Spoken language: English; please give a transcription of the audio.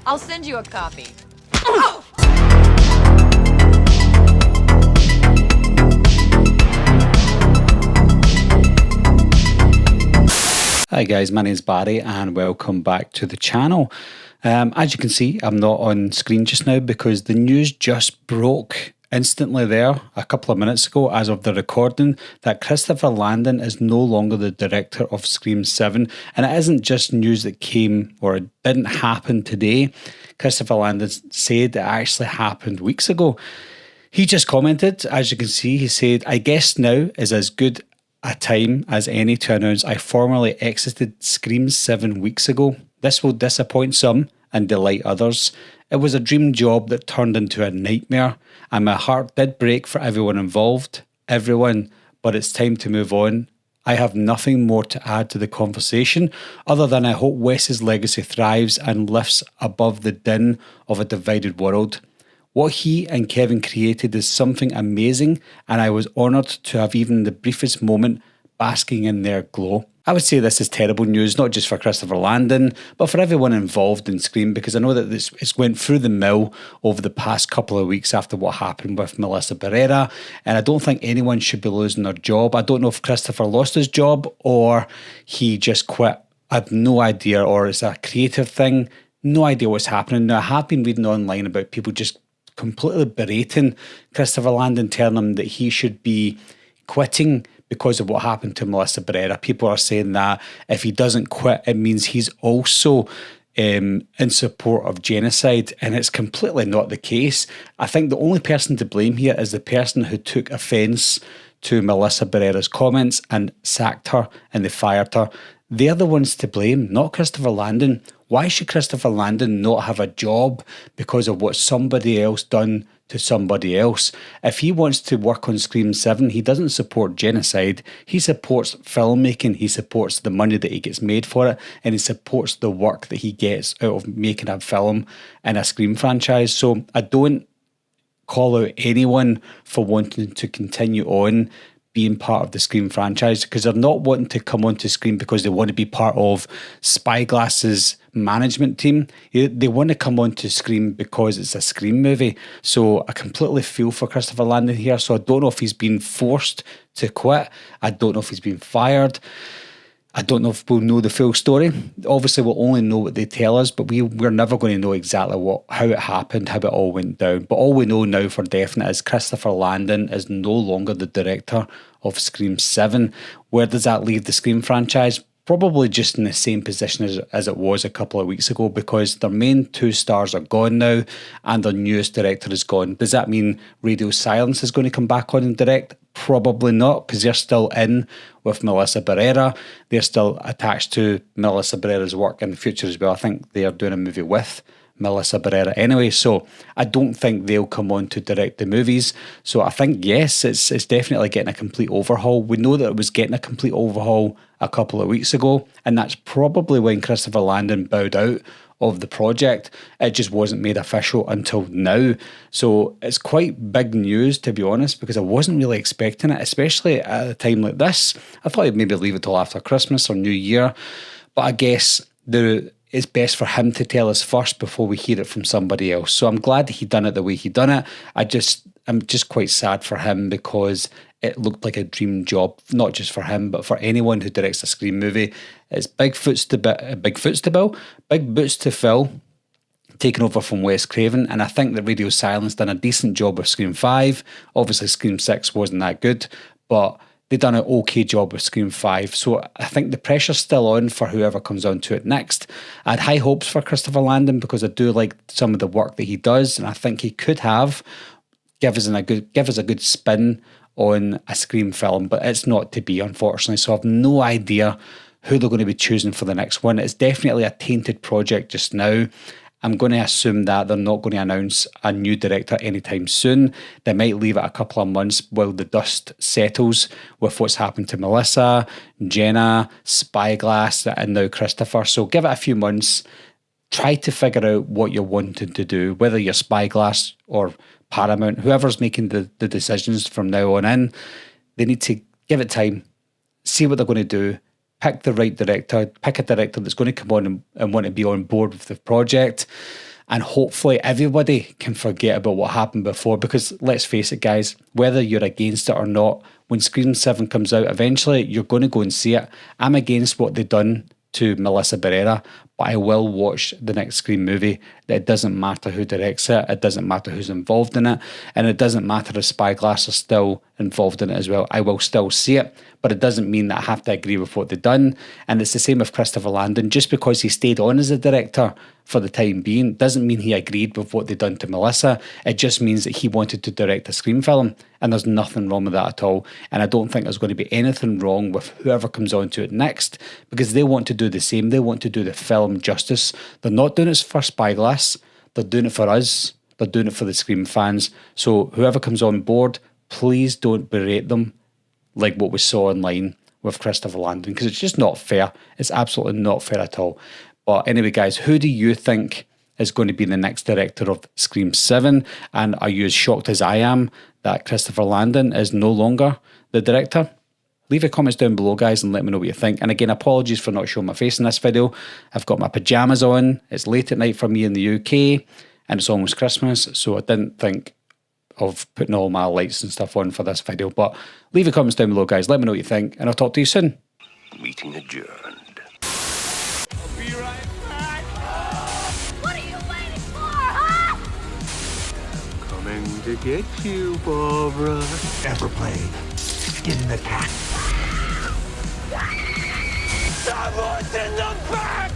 I'll send you a copy. Hi guys, my name's Barry and welcome back to the channel. As you can see, I'm not on screen just now because the news just broke instantly there a couple of minutes ago as of the recording that Christopher Landon is no longer the director of Scream 7. And it isn't just news that came or it didn't happen today. Christopher Landon said it actually happened weeks ago. He just commented, as you can see, he said, "I guess now is as good a time as any to announce I formally exited Scream 7 weeks ago. This will disappoint some and delight others. It was a dream job that turned into a nightmare, and my heart did break for everyone involved. Everyone, but it's time to move on. I have nothing more to add to the conversation other than I hope Wes's legacy thrives and lifts above the din of a divided world. What he and Kevin created is something amazing, and I was honoured to have even the briefest moment basking in their glow." I would say this is terrible news, not just for Christopher Landon, but for everyone involved in Scream, because I know that it's went through the mill over the past couple of weeks after what happened with Melissa Barrera, and I don't think anyone should be losing their job. I don't know if Christopher lost his job or he just quit. I have no idea, or it's a creative thing. No idea what's happening. Now, I have been reading online about people just completely berating Christopher Landon, telling him that he should be quitting because of what happened to Melissa Barrera. People are saying that if he doesn't quit, it means he's also in support of genocide, and it's completely not the case. I think the only person to blame here is the person who took offence to Melissa Barrera's comments and sacked her and they fired her. They're the ones to blame, not Christopher Landon. Why should Christopher Landon not have a job because of what somebody else done to somebody else? If he wants to work on Scream 7, he doesn't support genocide. He supports filmmaking. He supports the money that he gets made for it, and he supports the work that he gets out of making a film in a Scream franchise. So I don't call out anyone for wanting to continue on being part of the Scream franchise, because they're not wanting to come onto Scream because they want to be part of Spyglass's management team. They want to come onto Scream because it's a Scream movie. So I completely feel for Christopher Landon here. So I don't know if he's been forced to quit. I don't know if he's been fired. I don't know if we'll know the full story. Obviously, we'll only know what they tell us, but we're never going to know exactly how it happened, how it all went down. But all we know now for definite is Christopher Landon is no longer the director of Scream 7. Where does that leave the Scream franchise? Probably just in the same position as it was a couple of weeks ago, because their main two stars are gone now and their newest director is gone. Does that mean Radio Silence is going to come back on and direct? Probably not, because they're still in with Melissa Barrera. They're still attached to Melissa Barrera's work in the future as well. I think they are doing a movie with Melissa Barrera anyway, so I don't think they'll come on to direct the movies. So I think, yes, it's definitely getting a complete overhaul. We know that it was getting a complete overhaul a couple of weeks ago, and that's probably when Christopher Landon bowed out of the project. It just wasn't made official until now. So it's quite big news, to be honest, because I wasn't really expecting it, especially at a time like this. I thought I'd maybe leave it till after Christmas or New Year, but I guess it's best for him to tell us first before we hear it from somebody else. So I'm glad that he done it the way he done it. I'm just quite sad for him, because it looked like a dream job, not just for him, but for anyone who directs a Scream movie. It's big boots to fill, taking over from Wes Craven, and I think that Radio Silence done a decent job with Scream 5. Obviously, Scream 6 wasn't that good, but they done an okay job with Scream 5. So I think the pressure's still on for whoever comes onto it next. I had high hopes for Christopher Landon because I do like some of the work that he does, and I think he could give us a good spin on a Scream film, but it's not to be, unfortunately. So I have no idea who they're going to be choosing for the next one. It's definitely a tainted project just now. I'm going to assume that they're not going to announce a new director anytime soon. They might leave it a couple of months while the dust settles with what's happened to Melissa, Jenna, Spyglass, and now Christopher. So give it a few months. Try to figure out what you're wanting to do, whether you're Spyglass or Paramount, whoever's making the decisions from now on in. They need to give it time, see what they're going to do, pick the right director, pick a director that's going to come on and want to be on board with the project. And hopefully everybody can forget about what happened before, because let's face it, guys, whether you're against it or not, when Scream 7 comes out, eventually you're going to go and see it. I'm against what they've done to Melissa Barrera, but I will watch the next Scream movie. It doesn't matter who directs it, it doesn't matter who's involved in it, and it doesn't matter if Spyglass are still involved in it as well. I will still see it, but it doesn't mean that I have to agree with what they've done. And it's the same with Christopher Landon. Just because he stayed on as a director for the time being doesn't mean he agreed with what they've done to Melissa. It just means that he wanted to direct a Scream film, and there's nothing wrong with that at all. And I don't think there's going to be anything wrong with whoever comes onto it next, because they want to do the same. They want to do the film justice. They're not doing it for Spyglass. They're doing it for us. They're doing it for the Scream fans. So whoever comes on board, please don't berate them like what we saw online with Christopher Landon, because it's just not fair. It's absolutely not fair at all. But anyway, guys, who do you think is going to be the next director of Scream 7? And are you as shocked as I am that Christopher Landon is no longer the director? Leave your comments down below, guys, and let me know what you think. And again, apologies for not showing my face in this video. I've got my pyjamas on. It's late at night for me in the UK, and it's almost Christmas, so I didn't think of putting all my lights and stuff on for this video. But leave your comments down below, guys. Let me know what you think, and I'll talk to you soon. Meeting adjourned. I'll be right back. What are you waiting for, huh? Coming to get you, Barbara. Ever played Skin the Cat? Someone's in the back!